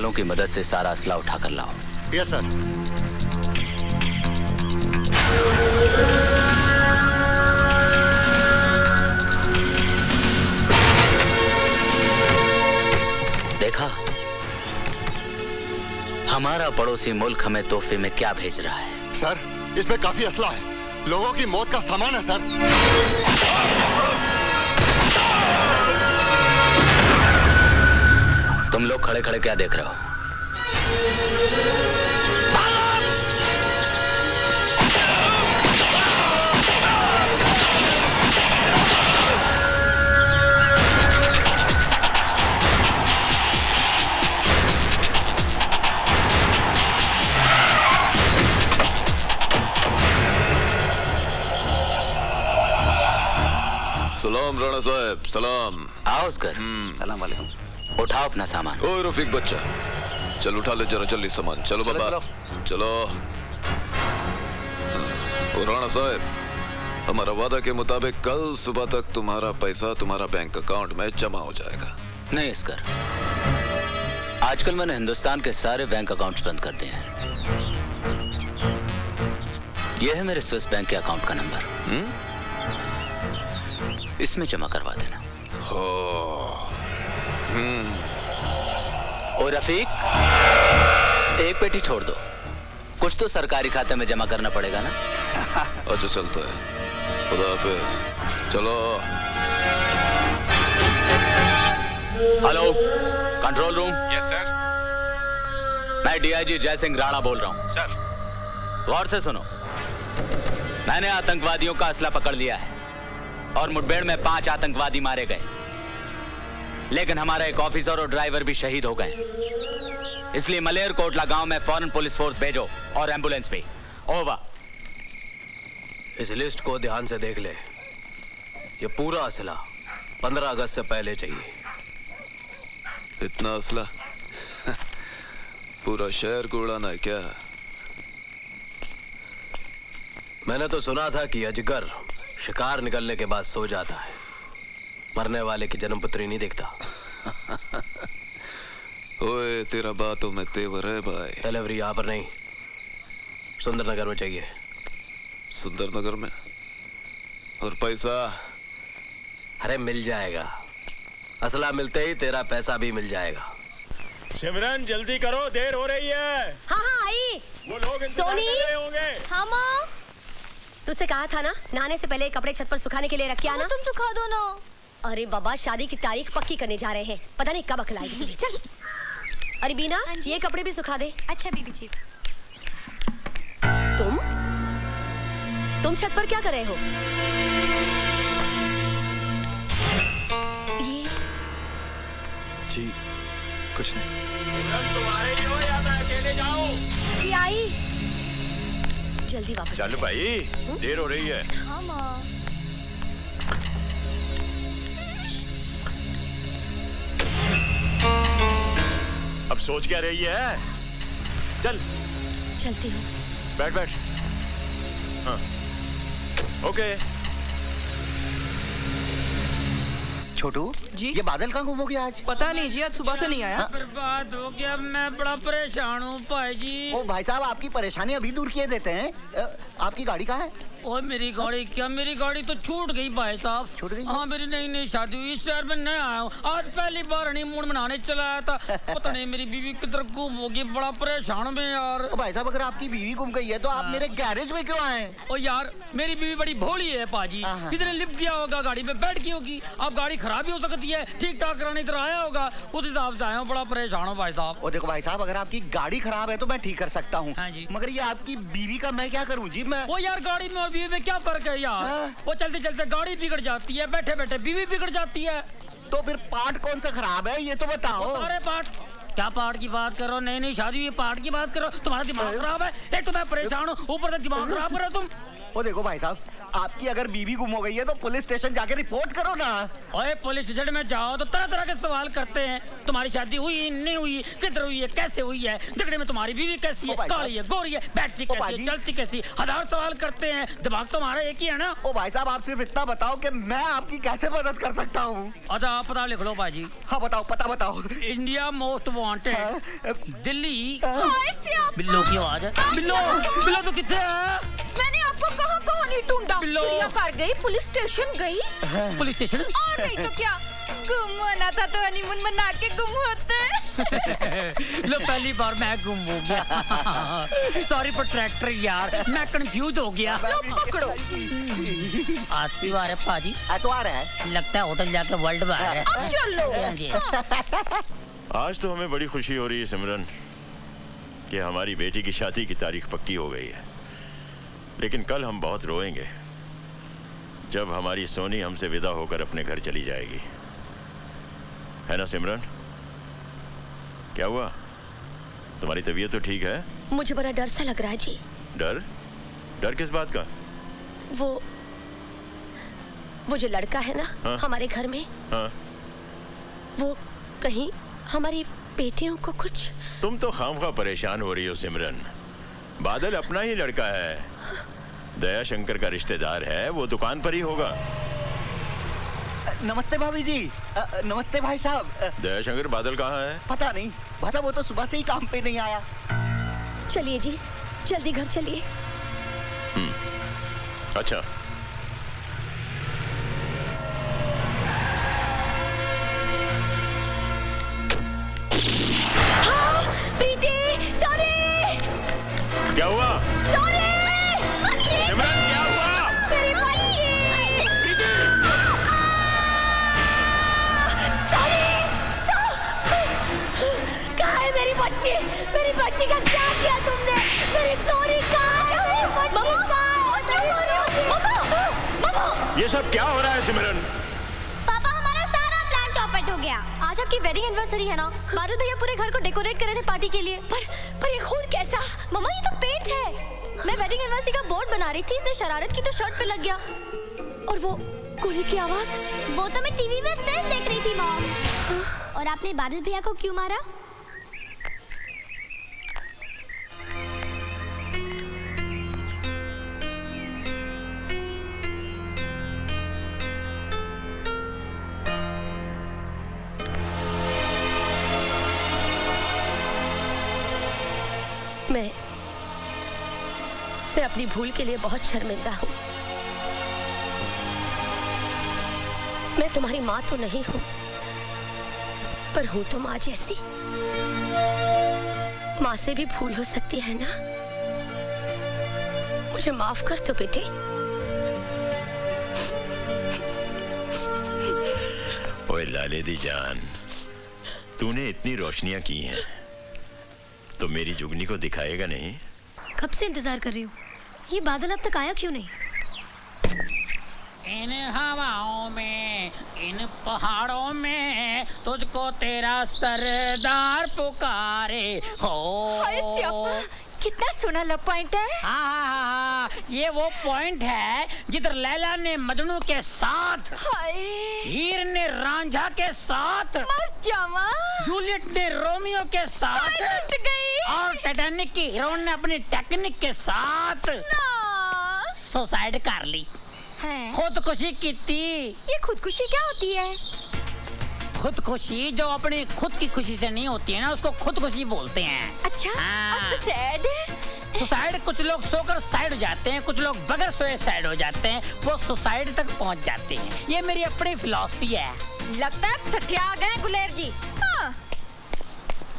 वालों की मदद से सारा असला उठा कर लाओ। Yes sir. देखा, हमारा पड़ोसी मुल्क हमें तोहफे में क्या भेज रहा है? सर, इसमें काफी असला है, लोगों की मौत का सामान है सर। तुम लोग खड़े खड़े क्या देख रहे हो? सलाम राणा साहब, सलाम। आओ उसकर। सलाम वालेकुम। उठाओ अपना सामान। ओ रफीक बच्चा, चल उठा ले जरा जल्दी सामान। चलो बाबा, चलो। ओ राणा साहब, हमारा वादा के मुताबिक कल सुबह तक तुम्हारा पैसा तुम्हारा बैंक अकाउंट में जमा हो जाएगा। नहीं इसकर, आजकल मैंने हिंदुस्तान के सारे बैंक अकाउंट्स बंद कर दिए हैं। यह है मेरे स्विस बैंक के अकाउंट का नंबर। इसमें जमा करवा देना। हो। ओ रफीक, एक पेटी छोड़ दो, कुछ तो सरकारी खाते में जमा करना पड़ेगा ना। अच्छा चलता है, खुदा हाफिज। चलो। Hello, control room. Yes sir. मैं डीआईजी जय सिंह राणा बोल रहा हूँ। सर। गौर से सुनो, मैंने आतंकवादियों का असला पकड़ लिया है और मुठभेड़ में 5 आतंकवादी मारे गए, लेकिन हमारा एक ऑफिसर और ड्राइवर भी शहीद हो गए। इसलिए मलेर कोटला गांव में फौरन पुलिस फोर्स भेजो और एम्बुलेंस भी। ओवर। इस लिस्ट को ध्यान से देख ले। ये पूरा असला 15 अगस्त से पहले चाहिए। इतना असला पूरा शहर को उड़ाना है क्या? मैंने तो सुना था कि अजगर शिकार निकलने के बाद सो जाता है, मरने वाले की जन्मपत्री नहीं देखता। ओए, तेरा बातों में तेवर है भाई। डिलीवरी यहाँ पर नहीं, सुंदरनगर में चाहिए। सुंदरनगर में? और पैसा? अरे मिल जाएगा, असला मिलते ही तेरा पैसा भी मिल जाएगा। सिमरन जल्दी करो, देर हो रही है। हाँ हाँ आई। वो लोग इंतजार सोनी, कर रहे होंगे। हाँ माँ, तुझसे कहा था ना नहाने से पहले कपड़े छत पर सुखाने के लिए रख के आना। तुम सुखा दो ना। अरे बाबा, शादी की तारीख पक्की करने जा रहे हैं, पता नहीं कब अखलाएगी तुझे। चल। अरे बीना, ये कपड़े भी सुखा दे। अच्छा बीबी जी। तुम छत पर क्या कर रहे हो? ये जी कुछ नहीं। तुम आ रही हो या मैं अकेले जाऊं? ये आई। जल्दी वापस। चलो भाई, देर हो रही है। हाँ माँ। अब सोच क्या रही है? चल चलती हूँ। बैठ बैठ। हाँ ओके। छोटू जी, ये बादल कहाँ गुम हो गया आज? पता नहीं जी, आज सुबह से नहीं आया। बर्बाद हो गया, मैं बड़ा परेशान हूँ भाई जी। ओ भाई साहब, आपकी परेशानी अभी दूर किए देते हैं। आपकी गाड़ी कहाँ है? ओए मेरी गाड़ी क्या, मेरी गाड़ी तो छूट गई भाई साहब। छूट गई? हाँ, मेरी नई नई शादी हुई, इस शहर में नया आया हूँ, आज पहली बार हनीमून मनाने चला आया था। पता नहीं मेरी बीवी किधर गुम होगी, बड़ा परेशान में यार। ओ भाई साहब, अगर आपकी बीवी गुम गई है तो आप मेरे गैरेज में क्यों आए? ओ यार, मेरी बीवी बड़ी भोली है पाजी, किसी ने लिफ्ट दिया होगा, गाड़ी में बैठ गई होगी। अब गाड़ी खराब भी हो सकती है, ठीक ठाक कराने इधर आया होगा, उस हिसाब से आया हूँ, बड़ा परेशान हूँ भाई साहब। ओ देखो भाई साहब, अगर आपकी गाड़ी खराब है तो मैं ठीक कर सकता हूँ। हाँ जी। मगर ये आपकी बीवी का मैं क्या करूँ जी? मैं वो यार, गाड़ी में और बीवी में क्या फर्क है यार? वो चलते चलते गाड़ी बिगड़ जाती है, बैठे बैठे बीवी बिगड़ जाती है। तो फिर पार्ट कौन सा खराब है ये तो बताओ। सारे पार्ट। क्या पार्ट की बात करो? नई नई शादी हुई पार्ट की बात करो? तुम्हारा दिमाग खराब है? एक तो मैं परेशान हूँ, ऊपर से दिमाग खराब कर रहे हो तुम। वो देखो भाई साहब, आपकी अगर बीवी गुम हो गई है तो पुलिस स्टेशन जाके रिपोर्ट करो ना। ओए पुलिस स्टेशन में जाओ तो तरह तरह के सवाल करते हैं। तुम्हारी शादी हुई नहीं हुई, किधर हुई है, कैसे हुई है, दिखने में तुम्हारी बीवी कैसी है, काली है, गोरी है, बैठती कैसी है, चलती कैसी, हजार सवाल करते हैं। दिमाग तुम्हारा एक ही है ना। ओ भाई साहब, आप सिर्फ इतना बताओ कि मैं आपकी कैसे मदद कर सकता हूँ। अच्छा आप पता लिख लो भाजी। हाँ बताओ, पता बताओ। India most wanted Delhi. बिल्लो की आवाज है। बिल्लो बिल्लो तो कितने है? मैंने आपको कहाँ नहीं ढूंढा। चिड़ियाघर गई, पुलिस स्टेशन गई। पुलिस स्टेशन और नहीं तो क्या, गुम होना था तो हनीमून मना के गुम होते। लो पहली बार मैं गुम हो गया। सॉरी फॉर ट्रैक्टर यार, मैं कंफ्यूज हो गया। लो पकड़ो। आज की बार है पाजी। तो आ रहा है, लगता है होटल जाके वर्ल्ड बार है। अब चलो। आज तो हमें बड़ी खुशी हो रही है सिमरन कि हमारी बेटी की शादी की तारीख पक्की हो गई है, लेकिन कल हम बहुत रोएंगे जब हमारी सोनी हमसे विदा होकर अपने घर चली जाएगी, है ना सिमरन? क्या हुआ, तुम्हारी तबीयत तो ठीक है? मुझे बड़ा डर सा लग रहा है जी। डर? डर किस बात का? वो जो लड़का है ना, हाँ? हमारे घर में, हाँ? वो कहीं हमारी बेटियों को कुछ। तुम तो खामखा परेशान हो रही हो सिमरन। बादल अपना ही लड़का है, दया शंकर का रिश्तेदार है, वो दुकान पर ही होगा। नमस्ते भाभी जी। नमस्ते भाई साहब। दया शंकर बादल कहाँ है? पता नहीं भाई साहब, वो तो सुबह से ही काम पे नहीं आया। चलिए जी, जल्दी घर चलिए। अच्छा प्रीति, सॉरी। क्या हुआ? सॉरी सिमरन क्या हुआ? मेरी बच्ची। कहाँ है मेरी बच्ची? मेरी बच्ची का क्या किया तुमने? मेरी सॉरी कहाँ है? ये सब क्या हो रहा है सिमरन? पापा, हमारा सारा प्लान चौपट हो गया। आज आपकी वेडिंग एनिवर्सरी है ना, बादल भैया पूरे घर को डेकोरेट कर रहे थे पार्टी के लिए। पर ये खून कैसा? मम्मा ये तो पेंट है। मैं वेडिंग एनिवर्सरी का बोर्ड बना रही थी, इसने शरारत की तो शर्ट पे लग गया। और वो गोली की आवाज? वो तो मैं टीवी में फिल्म देख रही थी मॉम। और आपने बादल भैया को क्यों मारा? मैं अपनी भूल के लिए बहुत शर्मिंदा हूँ। मैं तुम्हारी माँ तो नहीं हूँ, पर हूँ तो माँ जैसी। माँ से भी भूल हो सकती है ना? मुझे माफ कर दो बेटे। ओए लाले दी जान, तूने इतनी रोशनियां की हैं, तो मेरी जुगनी को दिखाएगा नहीं? कब से इंतजार कर रही हूँ। ये बादल अब तक आया क्यों नहीं? इन हवाओं में, इन पहाड़ों में तुझको तेरा सरदार पुकारे हो। हाय स्यापा, कितना सोना लव पॉइंट है। हाँ, ये वो पॉइंट है जिधर लैला ने मजनू के साथ, हीर ने रांझा के साथ, जूलियट ने रोमियो के साथ, और टाइटैनिक की हीरोइन ने अपनी टेक्निक के साथ सुसाइड कर ली, खुदकुशी की थी। ये खुदकुशी क्या होती है? खुदकुशी जो अपनी खुद की खुशी से नहीं होती है ना, उसको खुदकुशी बोलते हैं। अच्छा, सुसाइड? सुसाइड कुछ लोग सोकर साइड हो जाते हैं, कुछ लोग बगैर सोए साइड हो जाते हैं, वो सुसाइड तक पहुंच जाते हैं। ये मेरी अपनी फिलॉसफी है। लगता है सठिया गए गुलेर जी। हाँ।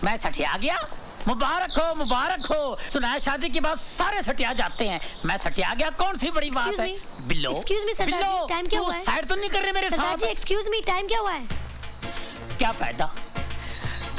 मैं सठिया गया? मुबारक हो, मुबारक हो। सुना है शादी के बाद सारे सटिया जाते हैं, मैं सटिया गया, कौन सी बड़ी बात है? बिल्लो, एक्सक्यूज मी सरदार जी, टाइम क्या हुआ है? साइड तो नहीं कर रहे मेरे साथ? सरदार जी एक्सक्यूज मी, टाइम क्या हुआ है? क्या फायदा,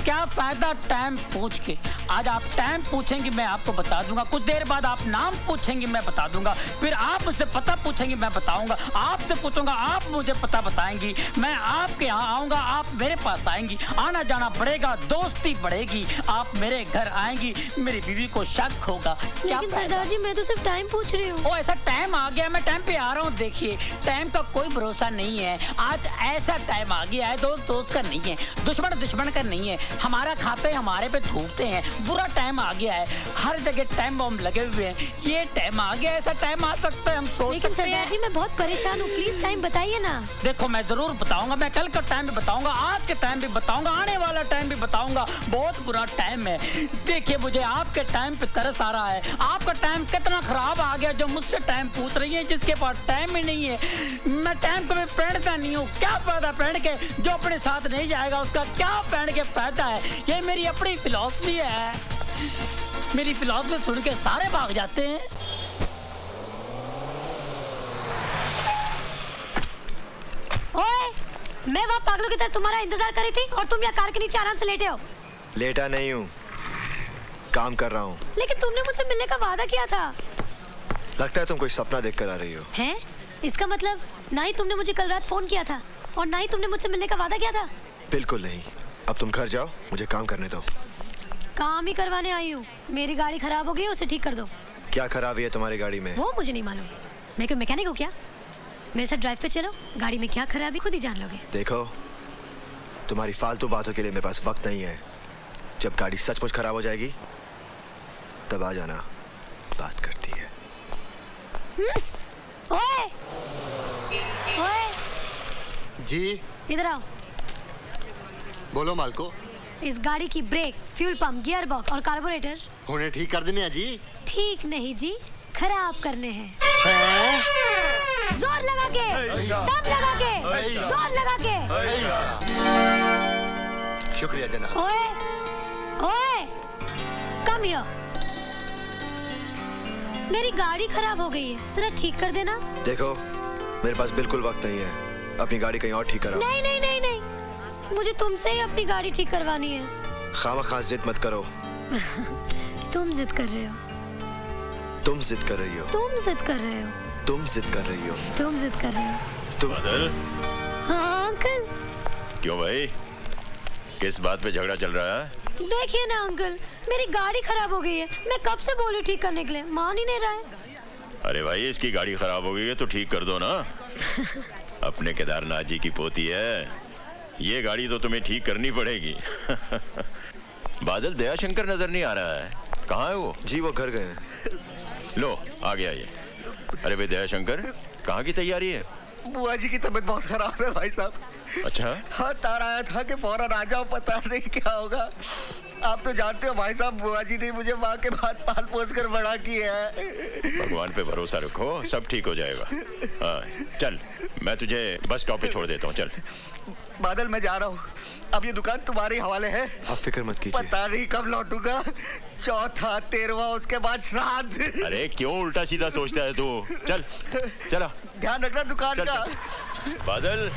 क्या फायदा टाइम पूछ के? आज आप टाइम पूछेंगे मैं आपको बता दूंगा, कुछ देर बाद आप नाम पूछेंगे मैं बता दूंगा, फिर आप मुझसे पता पूछेंगे मैं बताऊंगा, आपसे पूछूंगा आप मुझे पता बताएंगी, मैं आपके यहाँ आऊंगा आप मेरे पास आएंगी, आना जाना बढ़ेगा, दोस्ती बढ़ेगी, आप मेरे घर आएंगी, मेरी बीवी को शक होगा। लेकिन सरदार जी मैं तो सिर्फ टाइम पूछ रही हूँ। ओ ऐसा टाइम आ गया, मैं टाइम पे आ रहा हूँ। देखिए टाइम का कोई भरोसा नहीं है, आज ऐसा टाइम आ गया है, दोस्त दोस्त का नहीं है, दुश्मन दुश्मन का नहीं है, हमारा खाते हमारे पे थूकते हैं, बुरा टाइम आ गया है, हर जगह टाइम बम लगे हुए हैं, ये टाइम आ गया, ऐसा टाइम आ सकता है हम सोच लेकिन सकते हैं। सरदार जी मैं बहुत परेशान हूँ, प्लीज टाइम बताइए ना। देखो मैं जरूर बताऊंगा, मैं कल का टाइम भी बताऊंगा, आज के टाइम भी बताऊंगा, आने वाला टाइम भी बताऊंगा, बहुत बुरा टाइम है। देखिए मुझे आपके टाइम पे तरस आ रहा है, आपका टाइम कितना खराब आ गया जो मुझसे टाइम पूछ रही है जिसके पास टाइम ही नहीं है। मैं टाइम को पहनता नहीं हूँ, क्या फायदा पहन के, जो अपने साथ नहीं जाएगा उसका क्या पहन के फायदा है, ये मेरी अपनी फिलॉसफी है, मेरी फिलॉसफी सुन के सारे भाग जाते हैं। ओए, मैं वहाँ पागलों की तरह तुम्हारा इंतजार कर रही थी और तुम यहाँ कार के नीचे आराम से लेटे हो। लेटा नहीं हूँ, काम कर रहा हूँ। लेकिन तुमने मुझसे मिलने का वादा किया था। लगता है तुम कोई सपना देख कर आ रही हो। हैं? इसका मतलब ना ही तुमने मुझे कल रात फोन किया था और ना ही तुमने मुझसे मिलने का वादा किया था। बिल्कुल नहीं। अब तुम घर जाओ, मुझे काम करने दो। काम ही करवाने आई हूँ। मेरी गाड़ी खराब हो गई है, उसे ठीक कर दो। क्या खराबी है तुम्हारी गाड़ी में? वो मुझे नहीं मालूम, मैं क्यों मैकेनिक हूँ क्या? मेरे साथ ड्राइव पे चलो, गाड़ी में क्या खराबी खुद ही जान लोगे। देखो तुम्हारी फालतू बातों के लिए मेरे पास वक्त नहीं है। जब गाड़ी सचमुच खराब हो जाएगी तब आ जाना, बात करती है। ओए! ओए! जी इधर आओ। बोलो मालको। इस गाड़ी की brake, fuel pump, gear box और कार्बोरेटर उन्हें ठीक कर देने हैं जी। ठीक नहीं जी, खराब करने हैं। जोर लगा के, दम लगा के, जोर लगा के। शुक्रिया जनाब। ओए! ओए! Come here. मेरी गाड़ी खराब हो गई है, जरा ठीक कर देना। देखो मेरे पास बिल्कुल वक्त नहीं है, अपनी गाड़ी कहीं और ठीक कराओ। नहीं नहीं नहीं नहीं, मुझे तुमसे ही अपनी गाड़ी ठीक करवानी है। खामखा जिद मत करो। तुम जिद कर रहे हो। तुम जिद कर रही हो। तुम जिद कर रहे हो। तुम जिद कर रही हो। तुम जिद कर रहे हो। तुम बादल, हाँ अंकल। क्यों भाई, किस बात पे झगड़ा चल रहा है? देखिए ना अंकल, मेरी गाड़ी खराब हो गई है, मैं कब से बोलूं ठीक करने के लिए, मान ही नहीं रहा है। अरे भाई इसकी गाड़ी खराब हो गई है तो ठीक कर दो ना। अपने केदारनाथ जी की पोती है, ये गाड़ी तो तुम्हें ठीक करनी पड़ेगी। बादल दयाशंकर नजर नहीं आ रहा है, कहाँ है वो? जी वो घर गए हैं। लो आ गया ये। अरे भाई दयाशंकर, कहाँ की तैयारी है? बुआ जी की तबीयत बहुत खराब है भाई साहब। अच्छा, हाँ तार आया था कि फौरन आ जाओ, पता नहीं क्या होगा। आप तो जानते हो भाई साहब, बुआ जी ने मुझे माँ के बाद पाल पोस कर बड़ा किया है। भगवान पे भरोसा रखो, सब ठीक हो जाएगा। हाँ चल, मैं तुझे बस स्टॉप पे छोड़ देता हूँ, चल। बादल मैं जा रहा हूँ, अब ये दुकान तुम्हारे हवाले है। आप फिक्र मत कीजिए। पता नहीं कब लौटूंगा, चौथा 13वां उसके बाद श्राद्ध। अरे क्यों उल्टा सीधा सोचता है तू? चल चला, ध्यान रखना दुकान चल, का। बादल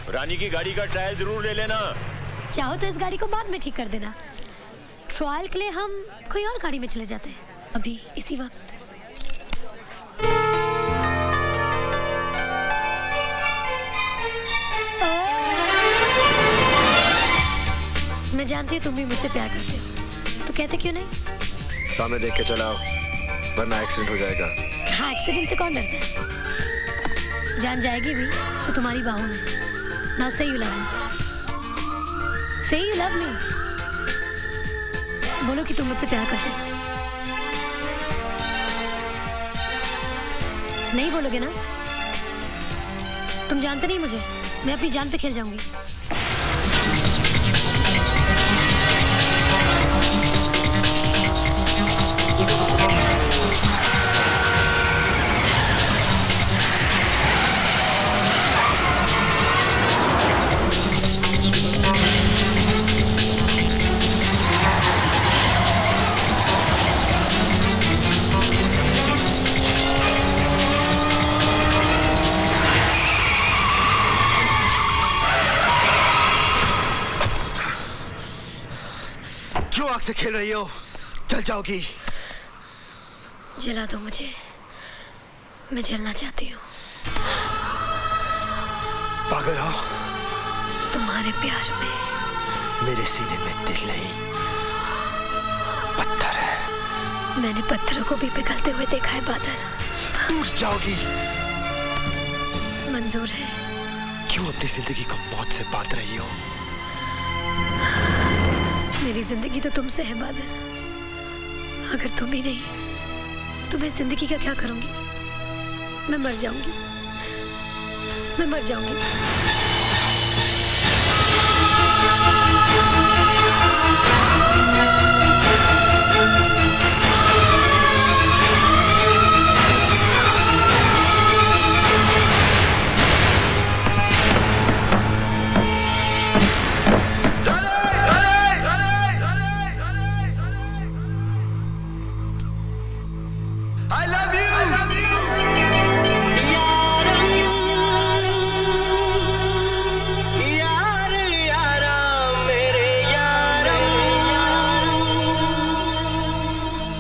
रानी की गाड़ी का ट्रायल जरूर ले लेना। चाहो तो इस गाड़ी को बाद में ठीक कर देना, ट्रायल के लिए हम कोई और गाड़ी में चले जाते हैं अभी इसी वक्त। मैं जानती हूँ तुम भी मुझसे प्यार करते हो, तो कहते क्यों नहीं? सामने देख के चलाओ वरना एक्सीडेंट हो जाएगा। हाँ, एक्सीडेंट से कौन डरता है? जान जाएगी भी तो तुम्हारी बाहों में। Now say you love me. Say you love me. बोलो कि तुम मुझसे प्यार करते हो। नहीं बोलोगे ना? तुम जानते नहीं मुझे, मैं अपनी जान पे खेल जाऊंगी। क्यों आग से खेल रही हो? जल जाओगी। जला दो मुझे, मैं जलना चाहती हूँ। पागल हो? तुम्हारे प्यार में मेरे सीने में दिल नहीं, पत्थर है। मैंने पत्थरों को भी पिघलते हुए देखा है बादल। टूट जाओगी। मंजूर है। क्यों अपनी जिंदगी को मौत से बांध रही हो? मेरी जिंदगी तो तुमसे है बादल। अगर तुम ही नहीं तो मैं जिंदगी का क्या करूंगी? मैं मर जाऊंगी, मैं मर जाऊंगी।